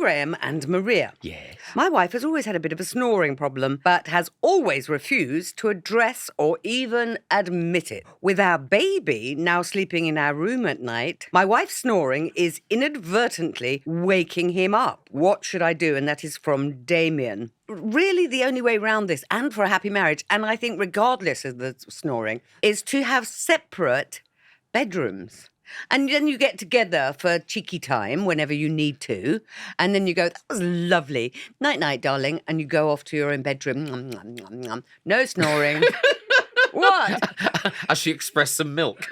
Graham and Maria. Yes. My wife has always had a bit of a snoring problem, but has always refused to address or even admit it. With our baby now sleeping in our room at night, my wife's snoring is inadvertently waking him up. What should I do? And that is from Damien. Really, the only way around this, and for a happy marriage, and I think regardless of the snoring, is to have separate bedrooms. And then you get together for cheeky time whenever you need to. And then you go, that was lovely. Night-night, darling. And you go off to your own bedroom. Nom, nom, nom, nom. No snoring. What? As she expressed some milk.